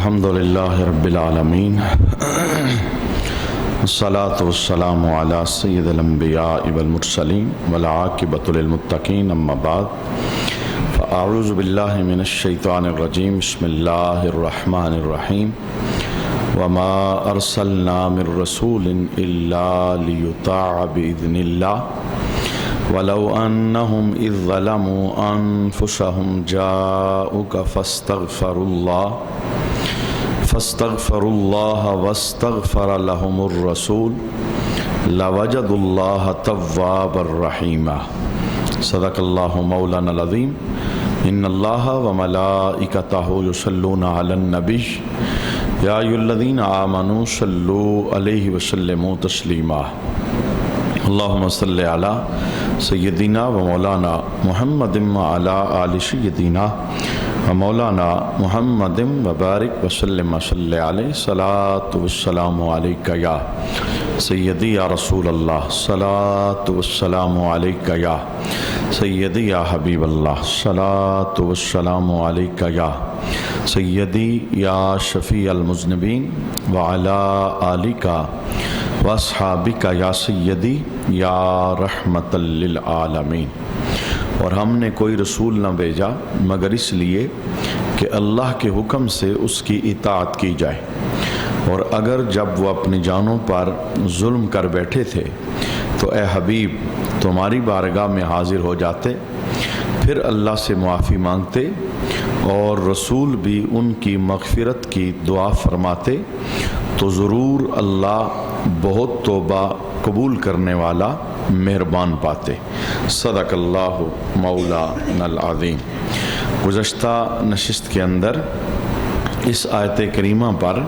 الحمدللہ رب العالمین والصلاة والسلام علی سید الانبیاء والمرسلین والعاقبۃ للمتقین اما بعد فاعوذ باللہ من الشیطان الرجیم بسم اللہ الرحمن الرحیم وما ارسلنا من رسول الا لیطاع باذن اللہ ولو انہم اذ ظلموا انفسہم جاؤک فاستغفروا اللہ واستغفر لهم الرسول لوجدوا اللہ توابا رحیما صدق اللہ مولانا العظیم ان اللہ وملائکتہ یصلون علی النبی یا ایھا الذین آمنوا صلوا علیہ وسلموا تسلیما اللہم صلی علی سیدنا و مولانا محمد وعلی آل سیدنا و مولانا محمد وبارک وسلم صلی علیہ صلاۃ والسلام علیکہ یا سیدی یا رسول اللہ صلاۃ والسلام علیکہ یا سیدی یا حبیب اللہ صلاۃ والسلام علیکہ یا سیدی یا شفیع المذنبین وعلی آلکہ واصحابکہ یا سیدی یا رحمت للعالمین۔ اور ہم نے کوئی رسول نہ بھیجا مگر اس لیے کہ اللہ کے حکم سے اس کی اطاعت کی جائے، اور اگر جب وہ اپنی جانوں پر ظلم کر بیٹھے تھے تو اے حبیب تمہاری بارگاہ میں حاضر ہو جاتے، پھر اللہ سے معافی مانگتے اور رسول بھی ان کی مغفرت کی دعا فرماتے تو ضرور اللہ بہت توبہ قبول کرنے والا مہربان پاتے۔ صدق اللہ مولانا العظیم۔ گزشتہ نشست کے اندر اس آیت کریمہ پر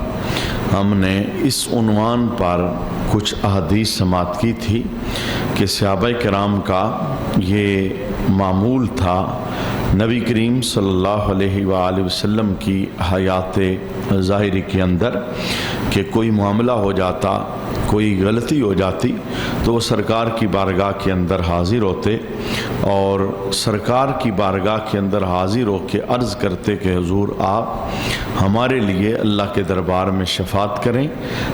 ہم نے اس عنوان پر کچھ احادیث سماعت کی تھی کہ صحابہ کرام کا یہ معمول تھا نبی کریم صلی اللہ علیہ وآلہ وسلم کی حیات ظاہری کے اندر کہ کوئی معاملہ ہو جاتا، کوئی غلطی ہو جاتی تو وہ سرکار کی بارگاہ کے اندر حاضر ہوتے اور سرکار کی بارگاہ کے اندر حاضر ہو کے عرض کرتے کہ حضور آپ ہمارے لیے اللہ کے دربار میں شفاعت کریں،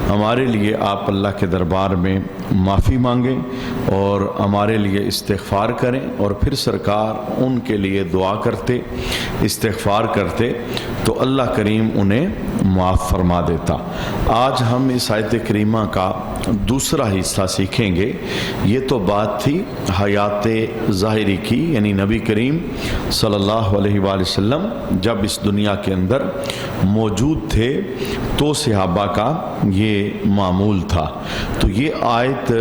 ہمارے لیے آپ اللہ کے دربار میں معافی مانگیں اور ہمارے لیے استغفار کریں، اور پھر سرکار ان کے لیے دعا کرتے، استغفار کرتے تو اللہ کریم انہیں معاف فرما دیتا۔ آج ہم اس آیت کریمہ کا دوسرا حصہ سیکھیں گے۔ یہ تو بات تھی حیات ظاہری کی، یعنی نبی کریم صلی اللہ علیہ وآلہ وسلم جب اس دنیا کے اندر موجود تھے تو صحابہ کا یہ معمول تھا۔ تو یہ آیت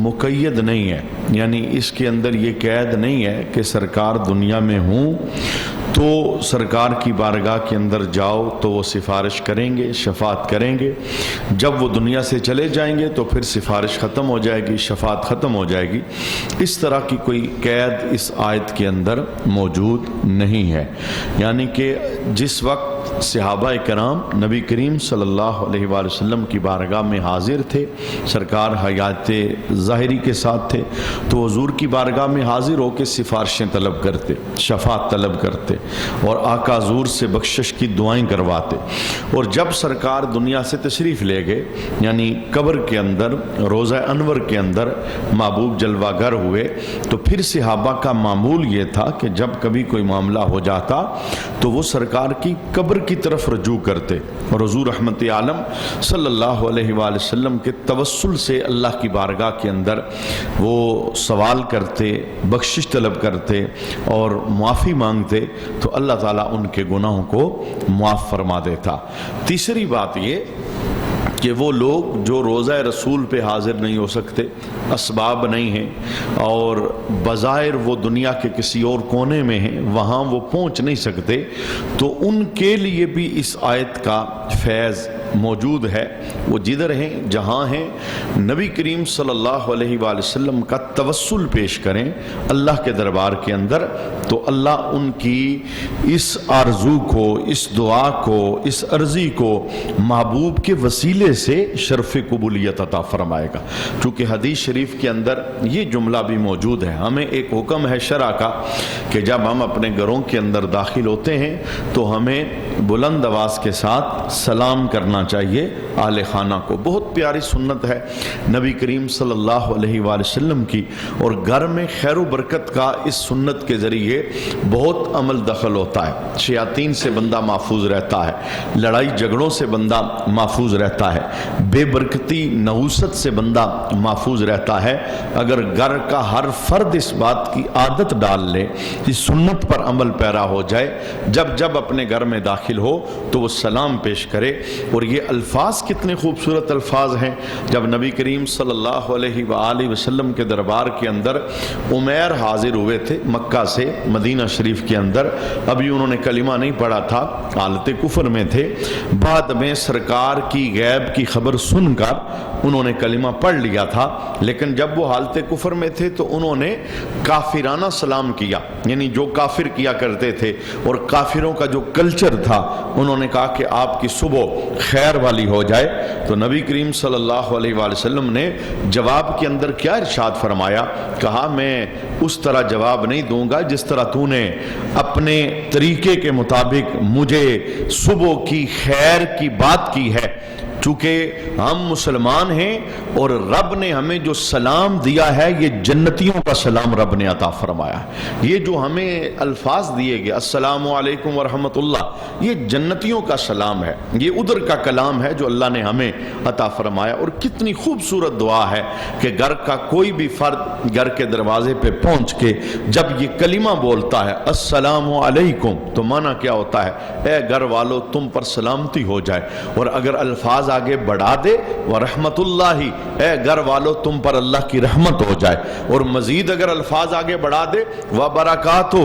مقید نہیں ہے، یعنی اس کے اندر یہ قید نہیں ہے کہ سرکار دنیا میں ہوں تو سرکار کی بارگاہ کے اندر جاؤ تو وہ سفارش کریں گے، شفاعت کریں گے، جب وہ دنیا سے چلے جائیں گے تو پھر سفارش ختم ہو جائے گی، شفاعت ختم ہو جائے گی۔ اس طرح کی کوئی قید اس آیت کے اندر موجود نہیں ہے، یعنی کہ جس وقت صحابہ کرام نبی کریم صلی اللہ علیہ وآلہ وسلم کی بارگاہ میں حاضر تھے، سرکار حیات ظاہری کے ساتھ تھے، تو حضور کی بارگاہ میں حاضر ہو کے سفارشیں طلب کرتے، شفاعت طلب کرتے اور آقا حضور سے بخشش کی دعائیں کرواتے۔ اور جب سرکار دنیا سے تشریف لے گئے، یعنی قبر کے اندر روضہ انور کے اندر محبوب جلوہ گر ہوئے، تو پھر صحابہ کا معمول یہ تھا کہ جب کبھی کوئی معاملہ ہو جاتا تو وہ سرکار کی قبر کی طرف رجوع کرتے اور حضور رحمت عالم صلی اللہ علیہ وآلہ وسلم کے توسل سے اللہ کی بارگاہ کے اندر وہ سوال کرتے، بخشش طلب کرتے اور معافی مانگتے تو اللہ تعالیٰ ان کے گناہوں کو معاف فرما دیتا۔ تیسری بات یہ کہ وہ لوگ جو روضہ رسول پہ حاضر نہیں ہو سکتے، اسباب نہیں ہیں اور بظاہر وہ دنیا کے کسی اور کونے میں ہیں، وہاں وہ پہنچ نہیں سکتے، تو ان کے لیے بھی اس آیت کا فیض موجود ہے، وہ جدھر ہیں جہاں ہیں نبی کریم صلی اللہ علیہ وآلہ وسلم کا توسل پیش کریں اللہ کے دربار کے اندر، تو اللہ ان کی اس آرزو کو، اس دعا کو، اس عرضی کو محبوب کے وسیلے سے شرف قبولیت عطا فرمائے گا۔ چونکہ حدیث شریف کے اندر یہ جملہ بھی موجود ہے، ہمیں ایک حکم ہے شرع کا کہ جب ہم اپنے گھروں کے اندر داخل ہوتے ہیں تو ہمیں بلند آواز کے ساتھ سلام کرنا چاہیے اہل خانہ کو۔ بہت پیاری سنت ہے نبی کریم صلی اللہ علیہ وآلہ وسلم کی، اور گھر میں خیر و برکت کا اس سنت کے ذریعے بہت عمل دخل ہوتا ہے۔ شیاطین سے بندہ محفوظ رہتا ہے، لڑائی جھگڑوں سے بندہ محفوظ رہتا ہے، بے برکتی نحوست سے بندہ محفوظ رہتا ہے۔ اگر گھر کا ہر فرد اس بات کی عادت ڈال لے، اس سنت پر عمل پیرا ہو جائے، جب جب اپنے گھر میں داخل ہو تو وہ سلام پیش کرے۔ اور یہ الفاظ کتنے خوبصورت الفاظ ہیں۔ جب نبی کریم صلی اللہ علیہ وآلہ وسلم کے دربار کے اندر عمیر حاضر ہوئے تھے مکہ سے مدینہ شریف کے اندر، ابھی انہوں نے کلمہ نہیں پڑھا تھا، حالت کفر میں تھے، بعد میں سرکار کی غیب کی خبر سن کر انہوں نے کلمہ پڑھ لیا تھا، لیکن جب وہ حالت کفر میں تھے تو انہوں نے کافرانہ سلام کیا، یعنی جو کافر کیا کرتے تھے اور کافروں کا جو کلچر تھا، انہوں نے کہا کہ آپ کی صبح خیر والی ہو جائے۔ تو نبی کریم صلی اللہ علیہ وآلہ وسلم نے جواب کے اندر کیا ارشاد فرمایا؟ کہا میں اس طرح جواب نہیں دوں گا جس طرح تو نے اپنے طریقے کے مطابق مجھے صبح کی خیر کی بات کی ہے، چونکہ ہم مسلمان ہیں اور رب نے ہمیں جو سلام دیا ہے یہ جنتیوں کا سلام رب نے عطا فرمایا ہے۔ یہ جو ہمیں الفاظ دیے گئے السلام علیکم ورحمۃ اللہ، یہ جنتیوں کا سلام ہے، یہ ادھر کا کلام ہے جو اللہ نے ہمیں عطا فرمایا۔ اور کتنی خوبصورت دعا ہے کہ گھر کا کوئی بھی فرد گھر کے دروازے پہ پہنچ کے جب یہ کلمہ بولتا ہے السلام علیکم، تو معنی کیا ہوتا ہے؟ اے گھر والو تم پر سلامتی ہو جائے۔ اور اگر الفاظ آگے بڑھا دے ورحمت اللہ، اے گھر والو تم پر اللہ کی رحمت ہو جائے، اور مزید اگر الفاظ آگے بڑھا دے وبرکاتہ،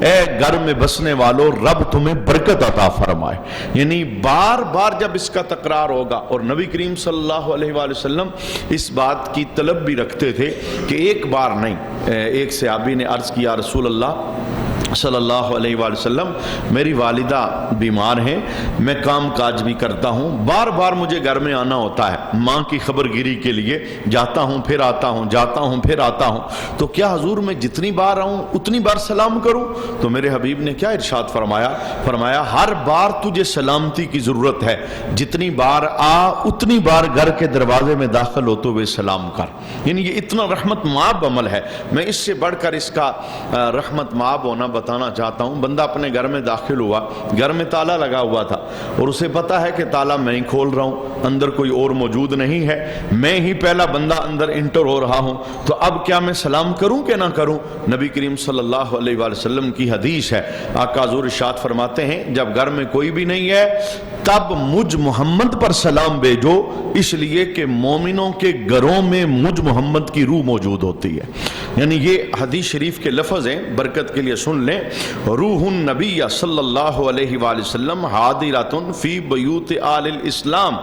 اے گھر میں بسنے والو رب تمہیں برکت عطا فرمائے۔ یعنی بار بار جب اس کا تکرار ہوگا، اور نبی کریم صلی اللہ علیہ وآلہ وسلم اس بات کی طلب بھی رکھتے تھے کہ ایک بار نہیں۔ ایک صحابی نے عرض کیا رسول اللہ صلی اللہ علیہ وآلہ وسلم میری والدہ بیمار ہیں، میں کام کاج بھی کرتا ہوں، بار بار مجھے گھر میں آنا ہوتا ہے ماں کی خبر گیری کے لیے، جاتا ہوں پھر آتا ہوں، جاتا ہوں پھر آتا ہوں، تو کیا حضور میں جتنی بار آؤں اتنی بار سلام کروں؟ تو میرے حبیب نے کیا ارشاد فرمایا؟ فرمایا ہر بار تجھے سلامتی کی ضرورت ہے، جتنی بار آ اتنی بار گھر کے دروازے میں داخل ہوتے ہوئے سلام کر۔ یعنی یہ اتنا رحمت مآب عمل ہے، میں اس سے بڑھ کر اس کا رحمت مآب ہونا بتانا چاہتا ہوں۔ بندہ اپنے گھر میں داخل ہوا، گھر میں تالا لگا ہوا تھا اور اسے پتا ہے کہ تالا میں ہی کھول رہا ہوں، اندر کوئی اور موجود نہیں ہے، میں ہی پہلا بندہ اندر انٹر ہو رہا ہوں، تو اب کیا میں سلام کروں کہ نہ کروں؟ نبی کریم صلی اللہ علیہ وآلہ وسلم کی حدیث ہے، آقا حضور ارشاد فرماتے ہیں جب گھر میں کوئی بھی نہیں ہے تب مجھ محمد پر سلام بھیجو، اس لیے کہ مومنوں کے گھروں میں مجھ محمد کی روح موجود ہوتی ہے۔ یعنی یہ حدیث شریف کے لفظ ہیں، برکت کے لیے سن لیں، روح النبی صلی اللہ علیہ وآلہ وسلم حاضرۃ فی بیوت آل الاسلام،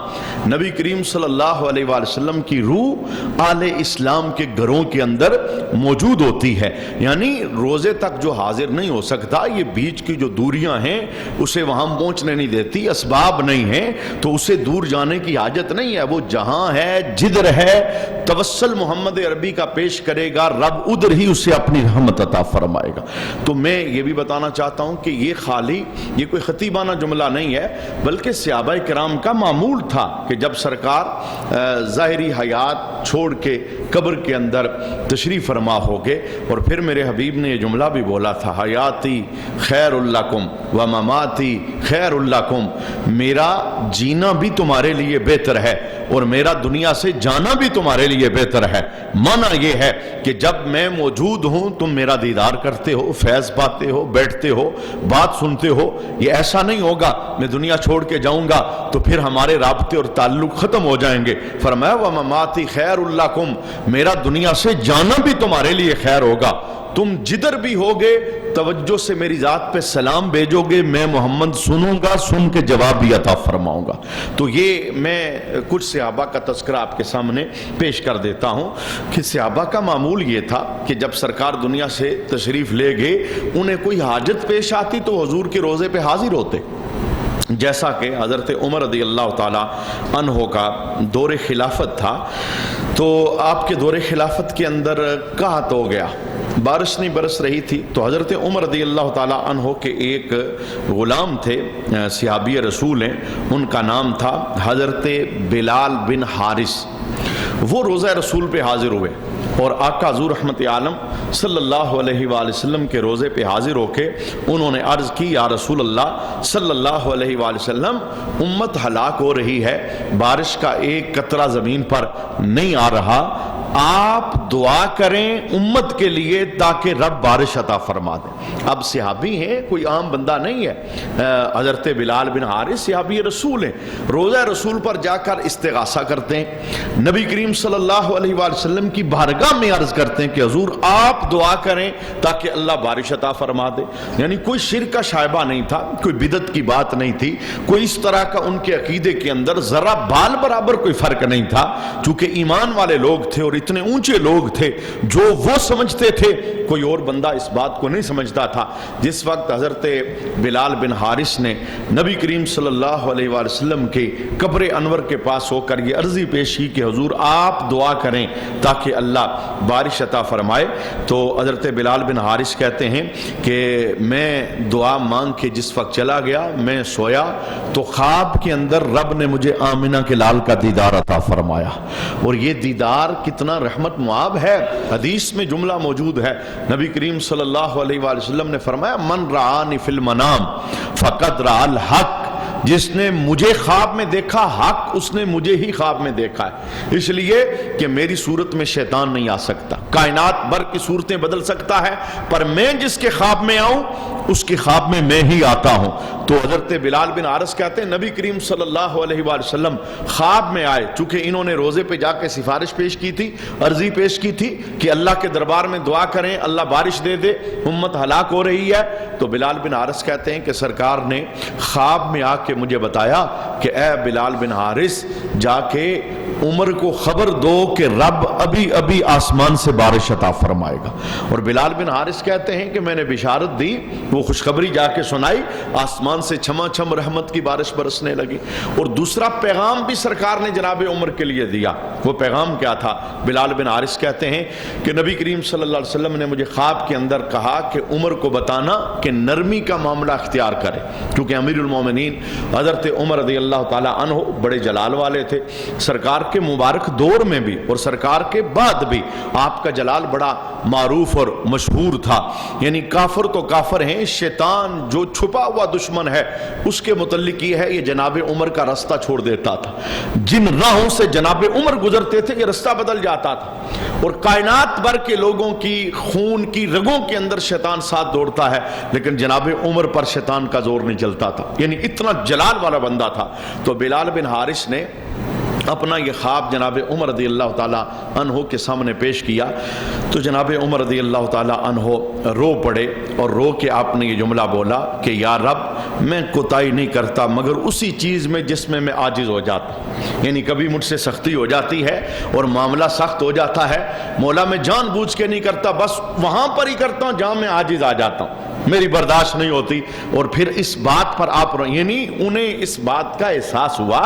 نبی کریم صلی اللہ علیہ وآلہ وسلم کی روح آل اسلام کے گھروں کے اندر موجود ہوتی ہے۔ یعنی روزے تک جو حاضر نہیں ہو سکتا، یہ بیچ کی جو دوریاں ہیں اسے وہاں پہنچنے نہیں دیتی، اسباب نہیں ہیں، تو اسے دور جانے کی حاجت نہیں ہے، وہ جہاں ہے جدھر ہے توسل محمد عربی کا پیش کرے گا، رب ادھر ہی اسے اپنی رحمت عطا فرمائے گا۔ تو میں یہ بھی بتانا چاہتا ہوں کہ یہ خالی یہ کوئی خطیبانہ جملہ نہیں ہے، بلکہ صحابہ کرام کا معمول تھا کہ جب سرکار ظاہری حیات چھوڑ کے قبر کے اندر تشریف فرما ہو گے، اور پھر میرے حبیب نے یہ جملہ بھی بولا تھا حیاتی خیر لکم و مماتی خیر لکم، میرا جینا بھی تمہارے لیے بہتر ہے اور میرا دنیا سے جانا بھی تمہارے لیے بہتر ہے۔ معنی یہ ہے کہ جب میں موجود ہوں تم میرا دیدار کرتے ہو، فیض پاتے ہو، بیٹھتے ہو، بات سنتے ہو، یہ ایسا نہیں ہوگا میں دنیا چھوڑ کے جاؤں گا تو پھر ہمارے رابطے اور تعلق ختم ہو جائیں گے۔ فرمایا وَمَمَاتِ خَيْرٌ لَكُمْ، میرا دنیا سے جانا بھی تمہارے لیے خیر ہوگا تم جدھر بھی ہوگے توجہ سے میری ذات پہ سلام بھیجو گے، میں محمد سنوں گا، سن کے جواب بھی عطا فرماؤں گا۔ تو یہ میں کچھ صحابہ کا تذکرہ آپ کے سامنے پیش کر دیتا ہوں کہ صحابہ کا معمول یہ تھا کہ جب سرکار دنیا سے تشریف لے گئے انہیں کوئی حاجت پیش آتی تو حضور کے روزے پہ حاضر ہوتے، جیسا کہ حضرت عمر رضی اللہ تعالی عنہ کا دور خلافت تھا۔ تو آپ کے دور خلافت کے اندر قحط ہو گیا، بارش نہیں برس رہی تھی، تو حضرت عمر رضی اللہ تعالی عنہ کے ایک غلام تھے، صحابی رسول ہیں، ان کا نام تھا حضرت بلال بن حارث۔ وہ روزہ رسول پہ حاضر ہوئے اور آقا حضور رحمت عالم صلی اللہ علیہ وآلہ وسلم کے روزے پہ حاضر ہو کے انہوں نے عرض کی، یا رسول اللہ صلی اللہ علیہ وآلہ وسلم، امت ہلاک ہو رہی ہے، بارش کا ایک قطرہ زمین پر نہیں آ رہا، آپ دعا کریں امت کے لیے تاکہ رب بارش عطا فرما دیں۔ اب صحابی ہیں، کوئی عام بندہ نہیں ہے، حضرت بلال بن حارث صحابی رسول ہیں، روزہ رسول پر جا کر استغاثہ کرتے ہیں، نبی کریم صلی اللہ علیہ وآلہ وسلم کی بارگاہ میں عرض کرتے ہیں کہ حضور آپ دعا کریں تاکہ اللہ بارش عطا فرما دے۔ یعنی کوئی شرک کا شائبہ نہیں تھا، کوئی بدعت کی بات نہیں تھی، کوئی اس طرح کا ان کے عقیدے کے اندر ذرا بال برابر کوئی فرق نہیں تھا، چونکہ ایمان والے لوگ تھے اور اتنے اونچے لوگ تھے جو وہ سمجھتے تھے کوئی اور بندہ اس بات کو نہیں سمجھتا تھا۔ جس وقت حضرت بلال بن حارث نے نبی کریم صلی اللہ علیہ وآلہ وسلم کے قبر انور کے پاس ہو کر یہ عرضی پیش کی کہ حضور آپ دعا کریں تاکہ اللہ بارش عطا فرمائے، تو حضرت بلال بن حارث کہتے ہیں کہ میں دعا مانگ کے جس وقت چلا گیا میں سویا تو خواب کے اندر رب نے مجھے آمنہ کے لال کا دیدار عطا فرمایا، اور یہ دیدار کتنا رحمت معاب ہے۔ حدیث میں جملہ موجود ہے، نبی کریم صلی اللہ علیہ وآلہ وسلم نے فرمایا من رعانی فی المنام فقد رعا الحق، جس نے مجھے خواب میں دیکھا حق اس نے مجھے ہی خواب میں دیکھا ہے، اس لیے کہ میری صورت میں شیطان نہیں آ سکتا، کائنات بھر کی صورتیں بدل سکتا ہے، پر میں جس کے خواب میں آؤں اس کے خواب میں ہی آتا ہوں۔ تو حضرت بلال بن حارث کہتے ہیں نبی کریم صلی اللہ علیہ وآلہ وسلم خواب میں آئے، چونکہ انہوں نے روزے پہ جا کے سفارش پیش کی تھی، عرضی پیش کی تھی کہ اللہ کے دربار میں دعا کریں اللہ بارش دے دے، امت ہلاک ہو رہی ہے۔ تو بلال بن حارث کہتے ہیں کہ سرکار نے خواب میں آ کے مجھے بتایا کہ اے بلال بن حارث جا کے عمر کو خبر دو کہ رب ابھی ابھی آسمان سے بارش عطا فرمائے گا، اور بلال بن حارث کہتے ہیں کہ میں نے بشارت دی، وہ خوشخبری جا کے سنائی، آسمان سے چھما چھم رحمت کی بارش برسنے لگی۔ اور دوسرا پیغام بھی سرکار نے جناب عمر کے لیے دیا، وہ پیغام کیا تھا؟ بلال بن حارث کہتے ہیں کہ نبی کریم صلی اللہ علیہ وسلم نے مجھے خواب کے اندر کہا کہ عمر کو بتانا کہ نرمی کا معاملہ اختیار کرے، کیونکہ امیر المومنین حضرت عمر رضی اللہ تعالی عنہ بڑے جلال والے تھے، سرکار کے مبارک دور میں بھی اور سرکار کے بعد بھی آپ کا جلال بڑا معروف اور مشہور تھا۔ یعنی کافر تو کافر ہیں، شیطان جو چھپا ہوا دشمن ہے اس کے متعلق یہ ہے یہ جناب عمر کا راستہ چھوڑ دیتا تھا، جن راہوں سے جناب عمر گزرتے تھے یہ راستہ بدل جاتا تھا، اور کائنات بھر کے لوگوں کی خون کی رگوں کے اندر شیطان ساتھ دوڑتا ہے لیکن جناب عمر پر شیطان کا زور نہیں چلتا تھا، یعنی اتنا جلال والا بندہ تھا۔ تو بلال بن حارث نے اپنا یہ خواب جناب عمر رضی اللہ تعالیٰ عنہ کے سامنے پیش کیا، تو جناب عمر رضی اللہ تعالیٰ عنہ رو پڑے اور رو کے آپ نے یہ جملہ بولا کہ یا رب میں کوتاہی نہیں کرتا مگر اسی چیز میں جس میں میں عاجز ہو جاتا ہوں، یعنی کبھی مجھ سے سختی ہو جاتی ہے اور معاملہ سخت ہو جاتا ہے، مولا میں جان بوجھ کے نہیں کرتا، بس وہاں پر ہی کرتا ہوں جہاں میں عاجز آ جاتا ہوں، میری برداشت نہیں ہوتی۔ اور پھر اس بات پر آپ یعنی انہیں اس بات کا احساس ہوا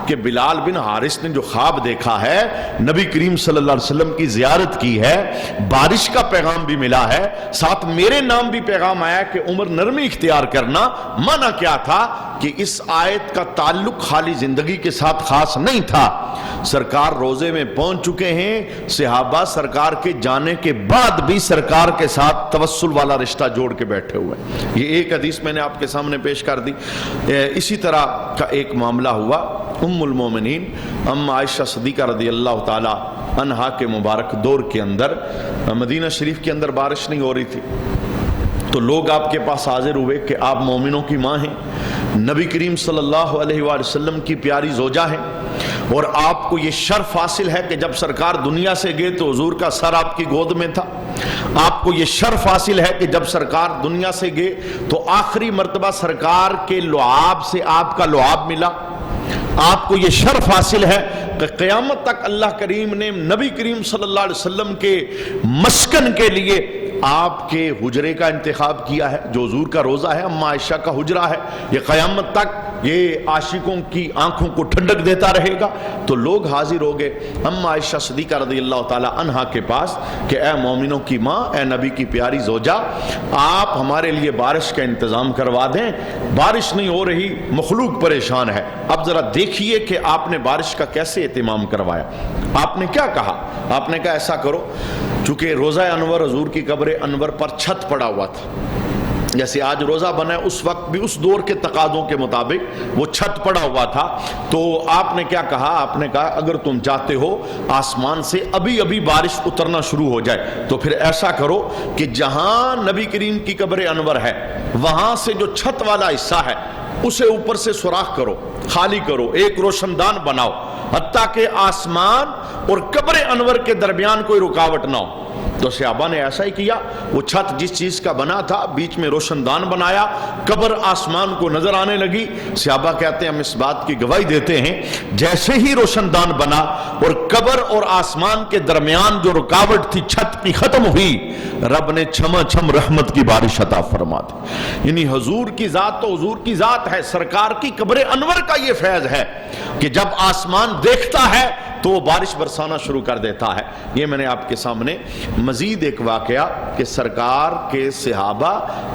کہ بلال بن حارث نے جو خواب دیکھا ہے، نبی کریم صلی اللہ علیہ وسلم کی زیارت کی ہے، بارش کا پیغام بھی ملا ہے، ساتھ میرے نام بھی پیغام آیا کہ عمر نرمی اختیار کرنا، معنی کیا تھا کہ اس آیت کا تعلق خالی زندگی کے ساتھ خاص نہیں تھا، سرکار روزے میں پہنچ چکے ہیں، صحابہ سرکار کے جانے کے بعد بھی سرکار کے ساتھ توسل والا رشتہ جوڑ کے بیٹھے ہوئے۔ یہ ایک حدیث میں نے آپ کے سامنے پیش کر دی۔ اسی طرح کا ایک معاملہ ہوا ام المومنین ام عائشہ صدیقہ رضی اللہ تعالی عنہا کے مبارک دور کے اندر، مدینہ شریف کے اندر بارش نہیں ہو رہی تھی، تو لوگ آپ کے پاس حاضر ہوئے کہ آپ مومنوں کی ماں ہیں، نبی کریم صلی اللہ علیہ وآلہ وسلم کی پیاری زوجہ ہیں، اور آپ کو یہ شرف حاصل ہے کہ جب سرکار دنیا سے گئے تو حضور کا سر آپ کی گود میں تھا۔ آپ کو یہ شرف حاصل ہے کہ جب سرکار دنیا سے گئے تو آخری مرتبہ سرکار کے لعاب سے آپ کا لعاب ملا۔ آپ کو یہ شرف حاصل ہے کہ قیامت تک اللہ کریم نے نبی کریم صلی اللہ علیہ وسلم کے مسکن کے لیے آپ کے حجرے کا انتخاب کیا ہے، جو حضور کا روزہ ہے، اما عائشہ کا حجرہ ہے۔ یہ قیامت تک یہ عاشقوں کی آنکھوں کو ٹھنڈک دیتا رہے گا۔ تو لوگ حاضر ہو گئے اما عائشہ صدیقہ رضی اللہ تعالی عنہا کے پاس کہ اے مومنوں کی ماں، اے نبی کی پیاری زوجہ، آپ ہمارے لیے بارش کا انتظام کروا دیں، بارش نہیں ہو رہی، مخلوق پریشان ہے۔ اب ذرا دیکھیے کہ آپ نے بارش کا کیسے اہتمام کروایا۔ آپ نے کیا کہا؟ آپ نے کہا ایسا کرو، چونکہ روزہ انور حضور کی قبر انور پر چھت پڑا ہوا تھا، جیسے آج روزہ بنا ہے، اس وقت بھی اس دور کے تقاضوں کے مطابق وہ چھت پڑا ہوا تھا۔ تو آپ نے کیا کہا؟ آپ نے کہا اگر تم چاہتے ہو آسمان سے ابھی ابھی بارش اترنا شروع ہو جائے تو پھر ایسا کرو کہ جہاں نبی کریم کی قبر انور ہے وہاں سے جو چھت والا حصہ ہے اسے اوپر سے سوراخ کرو، خالی کرو، ایک روشن دان بناؤ، حتیٰ کہ آسمان اور قبر انور کے درمیان کوئی رکاوٹ نہ ہو۔ تو صحابہ نے ایسا ہی کیا، وہ چھت جس چیز کا بنا تھا بیچ میں روشن دان بنایا، قبر آسمان کو نظر آنے لگی۔ صحابہ کہتے ہیں ہم اس بات کی گواہی دیتے ہیں جیسے ہی روشن دان بنا اور قبر اور آسمان کے درمیان جو رکاوٹ تھی چھت کی ختم ہوئی، رب نے چھما چھم رحمت کی بارش عطا فرما دی۔ یعنی حضور کی ذات تو حضور کی ذات ہے، سرکار کی قبر انور کا یہ فیض ہے کہ جب آسمان دیکھتا ہے تو وہ بارش برسانا شروع کر دیتا ہے۔ یہ میں نے آپ کے سامنے مزید ایک واقعہ کہ سرکار کے صحابہ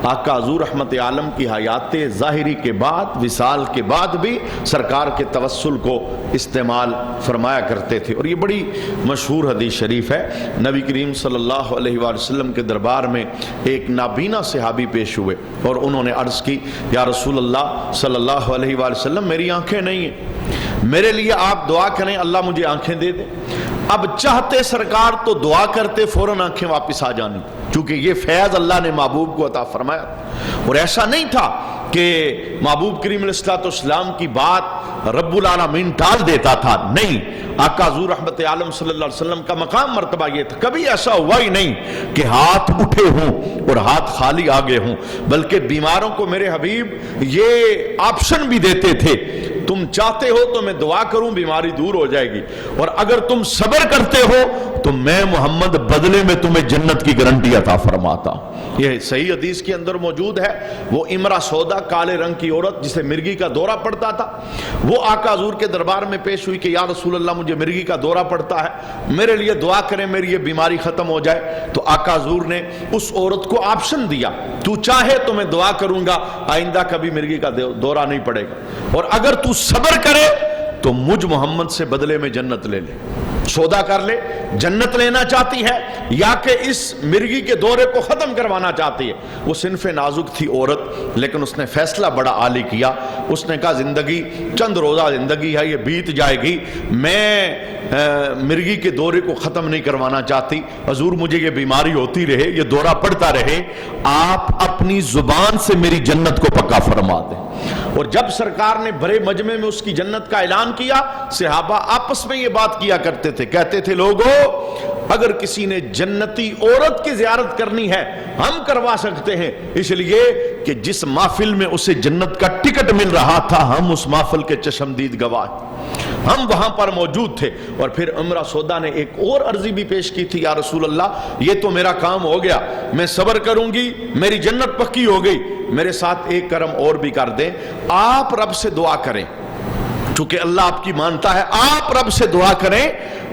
آقا حضور رحمت عالم کی حیات ظاہری کے بعد، وصال کے بعد بھی سرکار کے توسل کو استعمال فرمایا کرتے تھے، اور یہ بڑی مشہور حدیث شریف ہے۔ نبی کریم صلی اللہ علیہ وآلہ وسلم کے دربار میں ایک نابینا صحابی پیش ہوئے اور انہوں نے عرض کی یا رسول اللہ صلی اللہ علیہ وآلہ وسلم، میری آنکھیں نہیں ہیں، میرے لیے آپ دعا کریں اللہ مجھے آنکھیں دے دیں۔ اب چاہتے سرکار تو دعا کرتے فوراً آنکھیں واپس آ جانی، کیونکہ یہ فیض اللہ نے محبوب کو عطا فرمایا۔ اور ایسا نہیں تھا کہ محبوب کریم علیہ السلام کی بات رب العالمین ٹال دیتا تھا، نہیں، آقا حضور رحمت عالم صلی اللہ علیہ وسلم کا مقام مرتبہ یہ تھا، کبھی ایسا ہوا ہی نہیں کہ ہاتھ اٹھے ہوں اور ہاتھ خالی آگے ہوں، بلکہ بیماروں کو میرے حبیب یہ آپشن بھی دیتے تھے، تم چاہتے ہو تو میں دعا کروں بیماری دور ہو جائے گی، اور اگر تم صبر کرتے ہو تو میں محمد بدلے میں تمہیں جنت کی گارنٹی عطا فرماتا ہوں۔ یہ صحیح حدیث کے اندر موجود ہے۔ وہ امرا سودا کالے رنگ کی عورت جسے مرگی کا دورہ پڑتا تھا، وہ آقا حضور کے دربار میں پیش ہوئی کہ یا رسول اللہ مجھے مرگی کا دورہ پڑتا ہے، میرے لیے دعا کریں میری یہ بیماری ختم ہو جائے۔ تو آقا حضور نے اس عورت کو آپشن دیا، تو چاہے تو میں دعا کروں گا آئندہ کبھی مرگی کا دورہ نہیں پڑے گا، اور اگر تو صبر کرے تو مجھ محمد سے بدلے میں جنت لے لے۔ سودا کر لے، جنت لینا چاہتی ہے یا کہ اس مرگی کے دورے کو ختم کروانا چاہتی ہے۔ وہ صنف نازک تھی عورت، لیکن اس نے فیصلہ بڑا عالی کیا۔ اس نے کہا زندگی چند روزہ زندگی ہے، یہ بیت جائے گی، میں مرگی کے دورے کو ختم نہیں کروانا چاہتی، حضور مجھے یہ بیماری ہوتی رہے، یہ دورہ پڑتا رہے، آپ اپنی زبان سے میری جنت کو پکا فرما دیں۔ اور جب سرکار نے بڑے مجمع میں اس کی جنت کا اعلان کیا، صحابہ آپس میں یہ بات کیا کرتے تھے، کہتے تھے لوگو اگر کسی نے جنتی عورت کی زیارت کرنی ہے ہم کروا سکتے ہیں، اس لیے کہ جس محفل میں اسے جنت کا ٹکٹ مل رہا تھا ہم اس محفل کے چشمدید گواہ، ہم وہاں پر موجود تھے۔ اور پھر امرا سودا نے ایک اور عرضی بھی پیش کی تھی، یا رسول اللہ یہ تو میرا کام ہو گیا، میں صبر کروں گی، میری جنت پکی ہو گئی، میرے ساتھ ایک کرم اور بھی کر دیں، آپ رب سے دعا کریں، چونکہ اللہ آپ کی مانتا ہے، آپ رب سے دعا کریں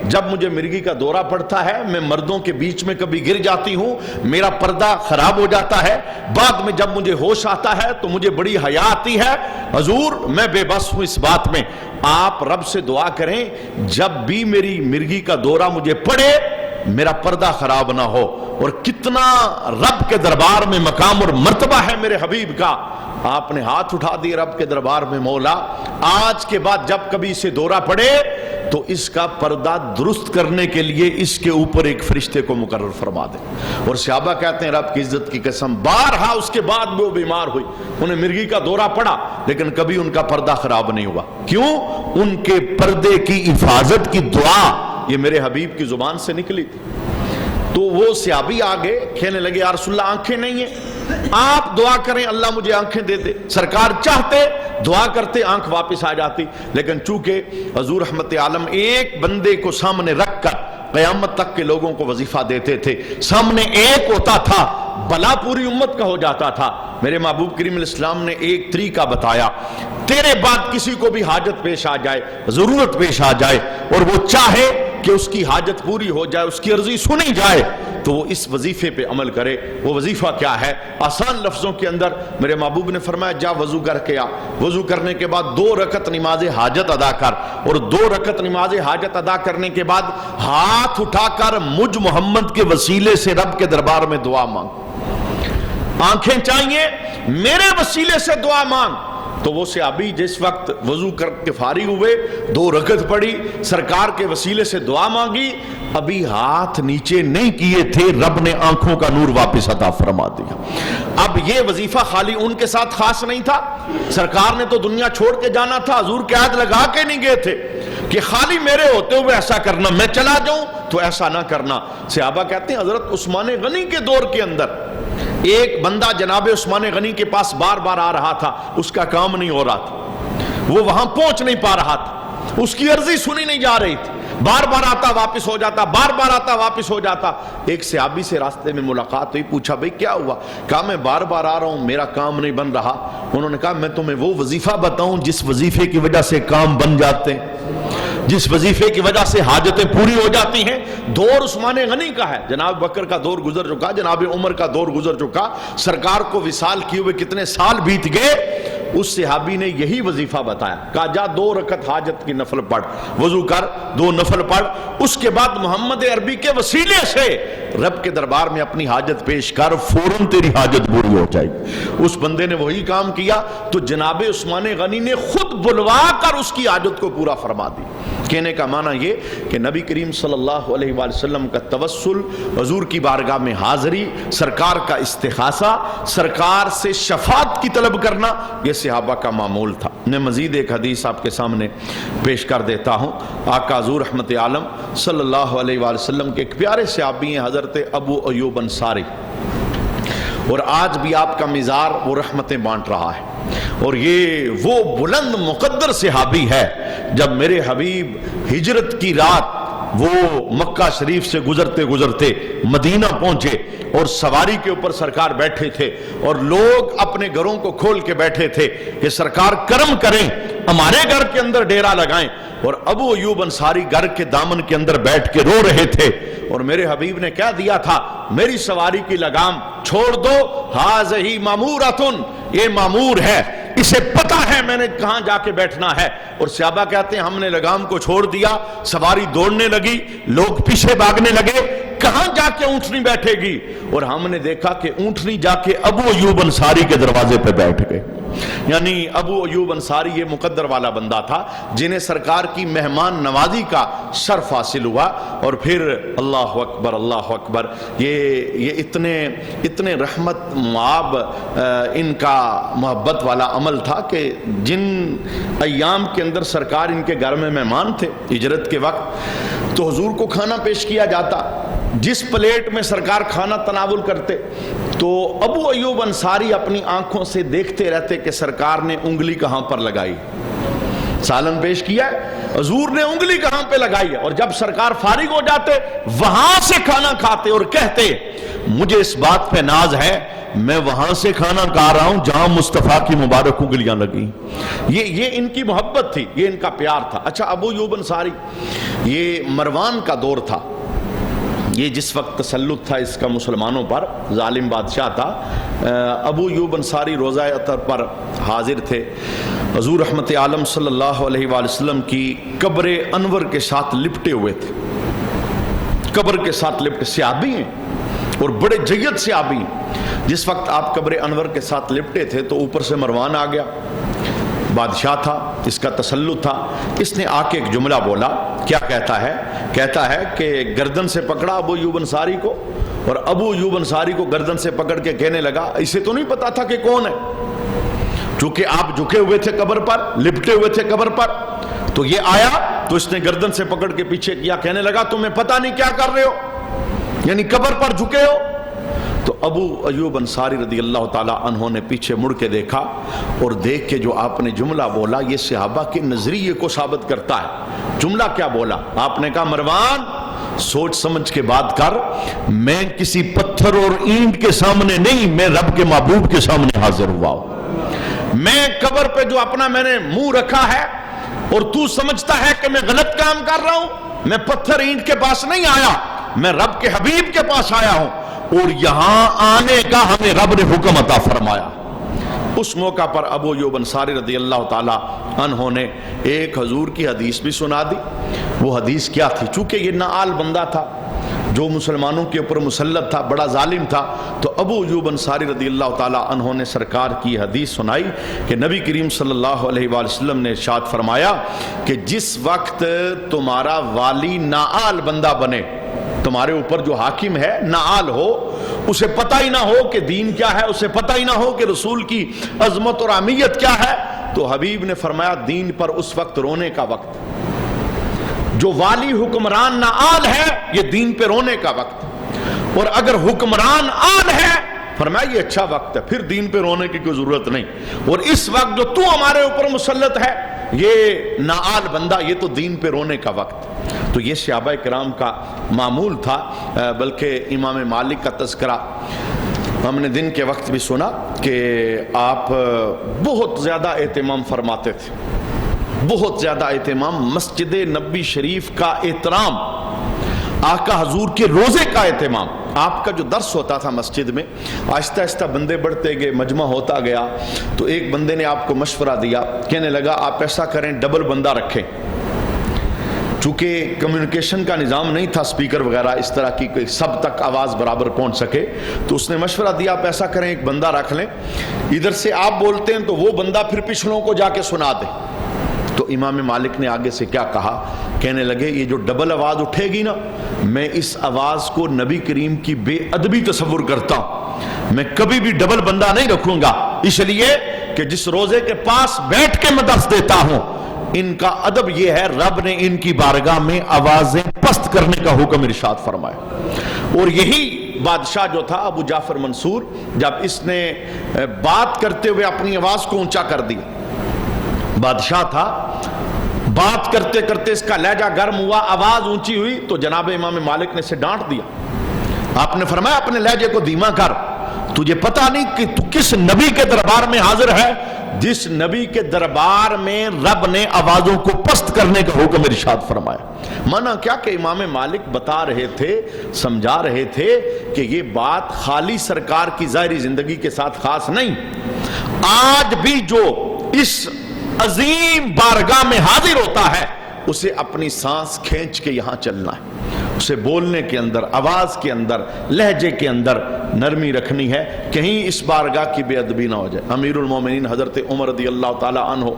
جب مجھے مرگی کا دورہ پڑتا ہے، میں مردوں کے بیچ میں کبھی گر جاتی ہوں، میرا پردہ خراب ہو جاتا ہے، بعد میں جب مجھے ہوش آتا ہے تو مجھے بڑی حیا آتی ہے، حضور میں بے بس ہوں اس بات میں، آپ رب سے دعا کریں جب بھی میری مرگی کا دورہ مجھے پڑے میرا پردہ خراب نہ ہو۔ اور کتنا رب کے دربار میں مقام اور مرتبہ ہے میرے حبیب کا۔ آپ نے ہاتھ اٹھا دی رب کے دربار میں، مولا آج کے بعد جب کبھی اسے دورہ پڑے تو اس کا پردہ درست کرنے کے لیے اس کے اوپر ایک فرشتے کو مقرر فرما دے. اور صحابہ کہتے ہیں رب کی عزت کی قسم بارہا اس کے بعد بھی وہ بیمار ہوئی, انہیں مرگی کا دورہ پڑا, لیکن کبھی ان کا پردہ خراب نہیں ہوا. کیوں؟ ان کے پردے کی حفاظت کی دعا یہ میرے حبیب کی زبان سے نکلی تھی. تو وہ صحابی آگے کہنے لگے یا رسول اللہ آنکھیں نہیں ہیں, آپ دعا کریں اللہ مجھے آنکھیں دے دے. سرکار چاہتے دعا کرتے آنکھ واپس آ جاتی, لیکن چونکہ حضور رحمت عالم ایک بندے کو سامنے رکھ کر قیامت تک کے لوگوں کو وظیفہ دیتے تھے, سامنے ایک ہوتا تھا بلا پوری امت کا ہو جاتا تھا. میرے محبوب کریم علیہ السلام نے ایک طریقہ بتایا, تیرے بعد کسی کو بھی حاجت پیش آ جائے, ضرورت پیش آ جائے, اور وہ چاہے کہ اس کی حاجت پوری ہو جائے, اس کی عرضی سنی جائے, تو وہ اس وظیفے پہ عمل کرے. وہ وظیفہ کیا ہے؟ آسان لفظوں کے اندر میرے محبوب نے فرمایا جا وضو کر کے آ, وضو کرنے کے بعد 2 رکعت نماز حاجت ادا کر, اور 2 رکعت نماز حاجت ادا کرنے کے بعد ہاتھ اٹھا کر مجھ محمد کے وسیلے سے رب کے دربار میں دعا مانگ. آنکھیں چاہیے, میرے وسیلے سے دعا مانگ. تو وہ صحابی جس وقت وضو کر کے فارغ ہوئے, 2 رکعت پڑھی, سرکار کے وسیلے سے دعا مانگی, ابھی ہاتھ نیچے نہیں کیے تھے رب نے آنکھوں کا نور واپس عطا فرما دیا. اب یہ وظیفہ خالی ان کے ساتھ خاص نہیں تھا, سرکار نے تو دنیا چھوڑ کے جانا تھا, حضور کے عہد لگا کے نہیں گئے تھے کہ خالی میرے ہوتے ہوئے ایسا کرنا, میں چلا جاؤں تو ایسا نہ کرنا. صحابہ کہتے ہیں حضرت عثمان غنی کے دور کے اندر ایک بندہ جناب عثمان غنی کے پاس بار بار آ رہا تھا, اس کا کام نہیں ہو رہا تھا, وہ وہاں پہنچ نہیں پا رہا تھا, اس کی عرضی سنی نہیں جا رہی تھی, بار بار آتا واپس ہو جاتا, بار بار آتا واپس ہو جاتا. ایک صحابی سے راستے میں ملاقات ہوئی, پوچھا بھئی کیا ہوا؟ کہا میں بار بار آ رہا ہوں, میرا کام نہیں بن رہا. انہوں نے کہا میں تمہیں وہ وظیفہ بتاؤں جس وظیفے کی وجہ سے کام بن جاتے ہیں, جس وظیفے کی وجہ سے حاجتیں پوری ہو جاتی ہیں. دور عثمان غنی کا ہے, جناب بکر کا دور گزر چکا, جناب عمر کا دور گزر چکا, سرکار کو وصال کیے ہوئے کتنے سال بیت گئے. اس صحابی نے یہی وظیفہ بتایا, کہا جا 2 رکعت حاجت کی نفل پڑھ, وضو کر 2 نفل پڑھ, اس کے بعد محمد عربی کے وسیلے سے رب کے دربار میں اپنی حاجت پیش کر, فوراً تیری حاجت پوری ہو جائے گی. اس بندے نے وہی کام کیا تو جناب عثمان غنی نے خود بلوا کر اس کی حاجت کو پورا فرما دی. کہنے کا معنی یہ کہ نبی کریم صلی اللہ علیہ وآلہ وسلم کا توسل, حضور کی بارگاہ میں حاضری, سرکار کا استغاثہ, سرکار سے شفاعت کی طلب کرنا, یہ صحابہ کا معمول تھا. میں مزید ایک حدیث آپ کے سامنے پیش کر دیتا ہوں. آقا حضور رحمت عالم صلی اللہ علیہ وآلہ وسلم کے ایک پیارے صحابی ہیں حضرت ابو ایوب انصاری, اور آج بھی آپ کا مزار وہ رحمتیں بانٹ رہا ہے. اور یہ وہ بلند مقدر صحابی ہے, جب میرے حبیب ہجرت کی رات وہ مکہ شریف سے گزرتے گزرتے مدینہ پہنچے اور سواری کے اوپر سرکار بیٹھے تھے, اور لوگ اپنے گھروں کو کھول کے بیٹھے تھے کہ سرکار کرم کریں, ہمارے گھر کے اندر ڈیرا لگائیں. اور ابو ایوب انصاری گھر کے دامن کے اندر بیٹھ کے رو رہے تھے, اور میرے حبیب نے کہہ دیا تھا میری سواری کی لگام چھوڑ دو, ہاذہی مامورۃن, یہ مامور ہے, اسے پتہ ہے میں نے کہاں جا کے بیٹھنا ہے. اور صحابہ کہتے ہیں ہم نے لگام کو چھوڑ دیا, سواری دوڑنے لگی, لوگ پیچھے بھاگنے لگے, کہاں جا کے اونٹنی بیٹھے گی, اور ہم نے دیکھا کہ اونٹنی جا کے ابو ایوب انصاری کے دروازے پہ بیٹھ گئے. یعنی ابو ایوب انصاری یہ مقدر والا بندہ تھا جنہیں سرکار کی مہمان نوازی کا شرف حاصل ہوا. اور پھر اللہ اکبر اللہ اکبر, یہ اتنے رحمت معاب ان کا محبت والا عمل تھا کہ جن ایام کے اندر سرکار ان کے گھر میں مہمان تھے ہجرت کے وقت, تو حضور کو کھانا پیش کیا جاتا, جس پلیٹ میں سرکار کھانا تناول کرتے تو ابو ایوب انصاری اپنی آنکھوں سے دیکھتے رہتے کہ سرکار نے انگلی کہاں پر لگائی. سالن پیش کیا ہے, حضور نے انگلی کہاں پہ لگائی ہے, اور جب سرکار فارغ ہو جاتے وہاں سے کھانا کھاتے اور کہتے مجھے اس بات پہ ناز ہے میں وہاں سے کھانا کھا رہا ہوں جہاں مصطفیٰ کی مبارک انگلیاں لگیں. یہ ان کی محبت تھی, یہ ان کا پیار تھا. اچھا, ابو ایوب انصاری یہ مروان کا دور تھا, یہ جس وقت تسلط تھا اس کا مسلمانوں پر, ظالم بادشاہ تھا. ابو ایوب انصاری روزہ اطہر پر حاضر تھے. حضور رحمت عالم صلی اللہ علیہ وآلہ وسلم کی قبر انور کے ساتھ لپٹے ہوئے تھے, قبر کے ساتھ لپٹے, صحابی ہیں اور بڑے جید صحابی ہیں. جس وقت آپ قبر انور کے ساتھ لپٹے تھے تو اوپر سے مروان آ گیا, بادشاہ تھا، اس کا تسلط تھا. اس نے آ کے ایک جملہ بولا. کیا کہتا ہے؟ کہتا ہے کہ گردن سے پکڑا ابو ایوب انصاری کو، اور ابو ایوب انصاری کو گردن سے پکڑ کے کہنے لگا، اسے تو نہیں پتا تھا کہ کون ہے، چونکہ آپ جھکے ہوئے تھے قبر پر، لپٹے ہوئے تھے قبر پر، تو یہ آیا تو اس نے گردن سے پکڑ کے پیچھے کیا، کہنے لگا تمہیں پتا نہیں کیا کر رہے ہو، یعنی قبر پر جھکے ہو. تو ابو ایوب انصاری رضی اللہ تعالی عنہ نے پیچھے مڑ کے دیکھا، اور دیکھ کے جو آپ نے جملہ بولا یہ صحابہ کے نظریے کو ثابت کرتا ہے. جملہ کیا بولا؟ آپ نے کہا مروان سوچ سمجھ کے بات کر، میں کسی پتھر اور اینٹ کے سامنے نہیں، میں رب کے محبوب کے سامنے حاضر ہوا ہوں. میں قبر پہ جو اپنا میں نے منہ رکھا ہے اور تو سمجھتا ہے کہ میں غلط کام کر رہا ہوں، میں پتھر اینٹ کے پاس نہیں آیا، میں رب کے حبیب کے پاس آیا ہوں، اور یہاں آنے کا ہمیں رب نے حکم عطا فرمایا. اس موقع پر ابو ایوب انصاری رضی اللہ تعالی عنہ نے ایک حضور کی حدیث بھی سنا دی. وہ حدیث کیا تھی؟ چونکہ یہ نعال بندہ تھا جو مسلمانوں کے اوپر مسلط تھا، بڑا ظالم تھا، تو ابو ایوب انصاری رضی اللہ تعالی عنہ نے سرکار کی حدیث سنائی کہ نبی کریم صلی اللہ علیہ وآلہ وسلم نے ارشاد فرمایا کہ جس وقت تمہارا والی نعال بندہ بنے، تمہارے اوپر جو حاکم ہے نعال ہو، اسے پتہ ہی نہ ہو کہ دین کیا ہے، اسے پتہ ہی نہ ہو کہ رسول کی عظمت اور اہمیت کیا ہے، تو حبیب نے فرمایا دین پر اس وقت رونے کا وقت. جو والی حکمران نعال ہے یہ دین پہ رونے کا وقت، اور اگر حکمران آل ہے فرمایا یہ اچھا وقت ہے، پھر دین پہ رونے کی کوئی ضرورت نہیں. اور اس وقت جو تو ہمارے اوپر مسلط ہے یہ نعال بندہ، یہ تو دین پہ رونے کا وقت. تو یہ صحابہ کرام کا معمول تھا. بلکہ امام مالک کا تذکرہ ہم نے دن کے وقت بھی سنا کہ آپ بہت زیادہ اہتمام فرماتے تھے، بہت زیادہ اہتمام، مسجد نبوی شریف کا احترام، آقا حضور کے روزے کا اہتمام. آپ کا جو درس ہوتا تھا مسجد میں، آہستہ آہستہ بندے بڑھتے گئے، مجمع ہوتا گیا، تو ایک بندے نے آپ کو مشورہ دیا، کہنے لگا آپ ایسا کریں ڈبل بندہ رکھیں. چونکہ کمیونیکیشن کا نظام نہیں تھا، سپیکر وغیرہ اس طرح کی کوئی سب تک آواز برابر پہنچ سکے، تو اس نے مشورہ دیا آپ ایسا کریں ایک بندہ رکھ لیں، ادھر سے آپ بولتے ہیں تو وہ بندہ پھر پچھلوں کو جا کے سنا دے. تو امام مالک نے آگے سے کیا کہا، کہنے لگے یہ جو ڈبل آواز اٹھے گی نا، میں اس آواز کو نبی کریم کی بے ادبی تصور کرتا ہوں، میں کبھی بھی ڈبل بندہ نہیں رکھوں گا، اس لیے کہ جس روزے کے پاس بیٹھ کے میں درس دیتا ہوں ان کا ادب یہ ہے، رب نے ان کی بارگاہ میں آوازیں پست کرنے کا حکم ارشاد فرمایا. اور یہی بادشاہ جو تھا ابو جعفر منصور، جب اس نے بات کرتے ہوئے اپنی آواز کو اونچا کر دیا، بادشاہ تھا، بات کرتے کرتے اس کا لہجہ گرم ہوا، آواز اونچی ہوئی، تو جناب امام مالک نے اسے ڈانٹ دیا. آپ نے فرمایا اپنے لہجے کو دھیما کر، تجھے پتہ نہیں کہ تو کس نبی کے دربار میں حاضر ہے، جس نبی کے دربار میں رب نے آوازوں کو پست کرنے کا حکم ارشاد فرمایا. مانا کیا کہ امام مالک بتا رہے تھے، سمجھا رہے تھے کہ یہ بات خالی سرکار کی ظاہری زندگی کے ساتھ خاص نہیں، آج بھی جو اس عظیم بارگاہ میں حاضر ہوتا ہے اسے اپنی سانس کھینچ کے یہاں چلنا ہے، اسے بولنے کے اندر، آواز کے اندر، لہجے کے اندر نرمی رکھنی ہے، کہیں اس بارگاہ کی بے ادبی نہ ہو جائے. امیر المومنین حضرت عمر رضی اللہ تعالی عنہ،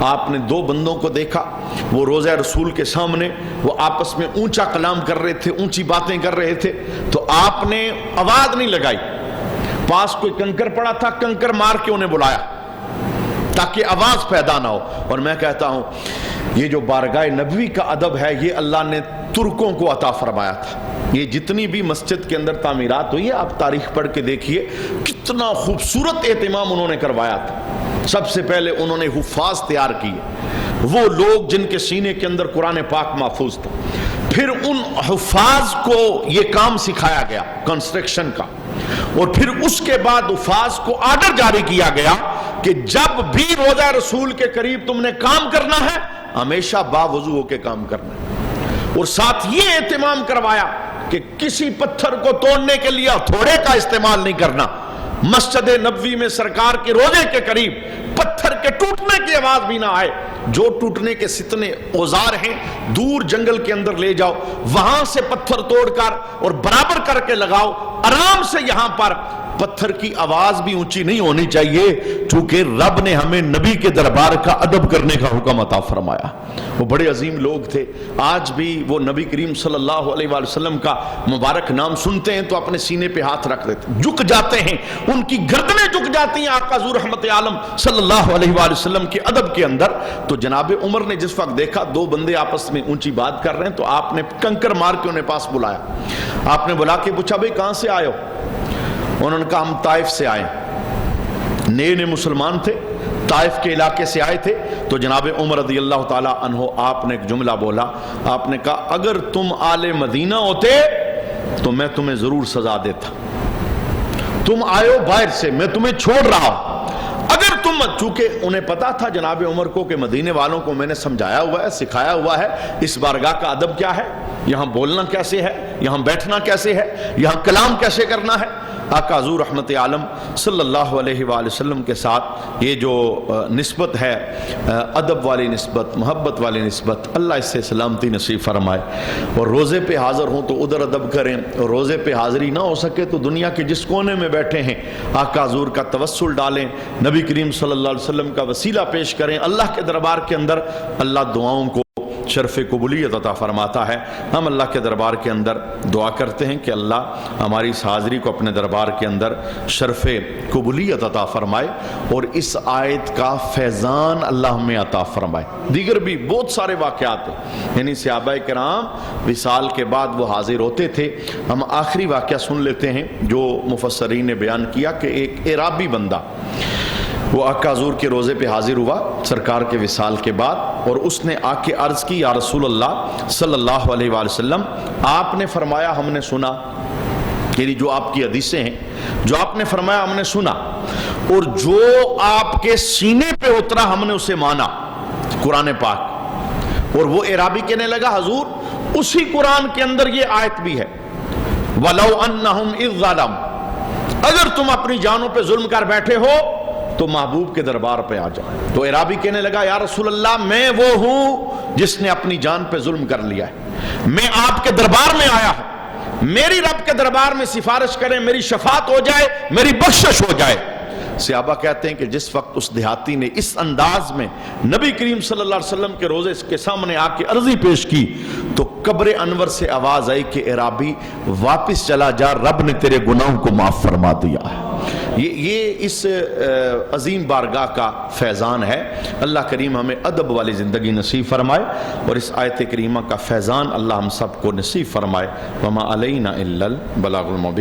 آپ نے دو بندوں کو دیکھا، وہ روضہ رسول کے سامنے وہ آپس میں اونچا کلام کر رہے تھے، اونچی باتیں کر رہے تھے، تو آپ نے آواز نہیں لگائی، پاس کوئی کنکر پڑا تھا، کنکر مار کے انہیں بلایا تاکہ آواز پیدا نہ ہو. اور میں کہتا ہوں یہ جو بارگاہ نبوی کا ادب ہے یہ اللہ نے ترکوں کو عطا فرمایا تھا. یہ جتنی بھی مسجد کے اندر تعمیرات ہوئی ہے آپ تاریخ پڑھ کے دیکھیے کتنا خوبصورت اہتمام انہوں نے کروایا تھا. سب سے پہلے انہوں نے حفاظ تیار کیے، وہ لوگ جن کے سینے کے اندر قرآن پاک محفوظ تھا، پھر ان حفاظ کو یہ کام سکھایا گیا کنسٹرکشن کا، اور پھر اس کے بعد حفاظ کو آرڈر جاری کیا گیا کہ جب بھی روضہ رسول کے قریب تم نے کام کرنا ہے ہمیشہ باوضو ہو کے کام کرنا ہے، اور ساتھ یہ اہتمام کروایا کہ کسی پتھر کو توڑنے کے لیے ہتھوڑے کا استعمال نہیں کرنا. مسجد نبوی میں سرکار کے روضے کے قریب پتھر کے ٹوٹنے کی آواز بھی نہ آئے، جو ٹوٹنے کے ستنے اوزار ہیں دور جنگل کے اندر لے جاؤ، وہاں سے پتھر توڑ کر اور برابر کر کے لگاؤ، آرام سے یہاں پر پتھر کی آواز بھی اونچی نہیں ہونی چاہیے، چونکہ رب نے ہمیں نبی کے دربار کا ادب کرنے کا حکم عطا فرمایا۔ وہ بڑے عظیم لوگ تھے، آج بھی وہ نبی کریم صلی اللہ علیہ وآلہ وسلم کا مبارک نام سنتے ہیں تو اپنے سینے پہ ہاتھ رکھ دیتے، جھک جاتے ہیں، ان کی گردنیں جھک جاتی ہیں آقا حضور رحمت عالم صلی اللہ علیہ وآلہ وسلم کے ادب کے اندر۔ تو جناب عمر نے جس وقت دیکھا دو بندے آپس میں اونچی بات کر رہے ہیں تو آپ نے کنکر مار کے انہیں پاس بلایا، آپ نے بلا کے پوچھا بھئی کہاں سے آئے ہو؟ انہوں نے کہا ہم طائف سے آئے، نئے مسلمان تھے، طائف کے علاقے سے آئے تھے۔ تو جناب عمر رضی اللہ تعالیٰ عنہ آپ نے ایک جملہ بولا، آپ نے کہا اگر تم آل مدینہ ہوتے تو میں تمہیں ضرور سزا دیتا، تم آئے ہو باہر سے، میں تمہیں چھوڑ رہا ہوں، اگر تم، چونکہ انہیں پتا تھا جناب عمر کو کہ مدینے والوں کو میں نے سمجھایا ہوا ہے، سکھایا ہوا ہے اس بارگاہ کا ادب کیا ہے، یہاں بولنا کیسے ہے، یہاں بیٹھنا کیسے ہے، یہاں کلام کیسے کرنا ہے۔ آقا حضور رحمت عالم صلی اللہ علیہ وآلہ وسلم کے ساتھ یہ جو نسبت ہے، ادب والی نسبت، محبت والی نسبت، اللہ اس سے سلامتی نصیب فرمائے۔ اور روزے پہ حاضر ہوں تو ادھر ادب کریں، اور روزے پہ حاضری نہ ہو سکے تو دنیا کے جس کونے میں بیٹھے ہیں آقا حضور کا توسل ڈالیں، نبی کریم صلی اللہ علیہ وسلم کا وسیلہ پیش کریں، اللہ کے دربار کے اندر اللہ دعاؤں کو شرف قبولیت عطا فرماتا ہے۔ ہم اللہ کے دربار کے اندر دعا کرتے ہیں کہ اللہ ہماری اس حاضری کو اپنے دربار کے اندر شرف قبولیت عطا فرمائے اور اس آیت کا فیضان اللہ ہمیں عطا فرمائے۔ دیگر بھی بہت سارے واقعات ہیں، یعنی صحابہ کرام وصال کے بعد وہ حاضر ہوتے تھے۔ ہم آخری واقعہ سن لیتے ہیں جو مفسرین نے بیان کیا کہ ایک اعرابی بندہ وہ آقا حضور کے روزے پہ حاضر ہوا سرکار کے وصال کے بعد، اور اس نے آ کے عرض کی یا رسول اللہ صلی اللہ علیہ وآلہ وسلم، آپ نے فرمایا ہم نے سنا، یعنی جو آپ کی حدیثیں ہیں، جو آپ نے فرمایا ہم نے سنا، اور جو آپ کے سینے پہ اترا ہم نے اسے مانا، قرآن پاک۔ اور وہ اعرابی کہنے لگا حضور اسی قرآن کے اندر یہ آیت بھی ہے، وَلَوْ أَنَّهُمْ إِذْ ظَلَمُوا، اگر تم اپنی جانوں پہ ظلم کر بیٹھے ہو تو محبوب کے دربار پہ آ جاؤ۔ تو اعرابی کہنے لگا یا رسول اللہ میں وہ ہوں جس نے اپنی جان پہ ظلم کر لیا ہے، میں آپ کے دربار میں آیا ہوں، میری رب کے دربار میں سفارش کریں، میری شفاعت ہو جائے، میری بخشش ہو جائے۔ صحابہ کہتے ہیں کہ جس وقت اس دیہاتی نے اس انداز میں نبی کریم صلی اللہ علیہ وسلم کے روزے کے سامنے آ کے عرضی پیش کی تو قبر انور سے آواز آئی کہ اعرابی واپس چلا جا، رب نے تیرے گناہوں کو معاف فرما دیا ہے۔ یہ اس عظیم بارگاہ کا فیضان ہے۔ اللہ کریم ہمیں ادب والی زندگی نصیب فرمائے اور اس آیت کریمہ کا فیضان اللہ ہم سب کو نصیب فرمائے۔ وما علینا الا البلاغ المبین۔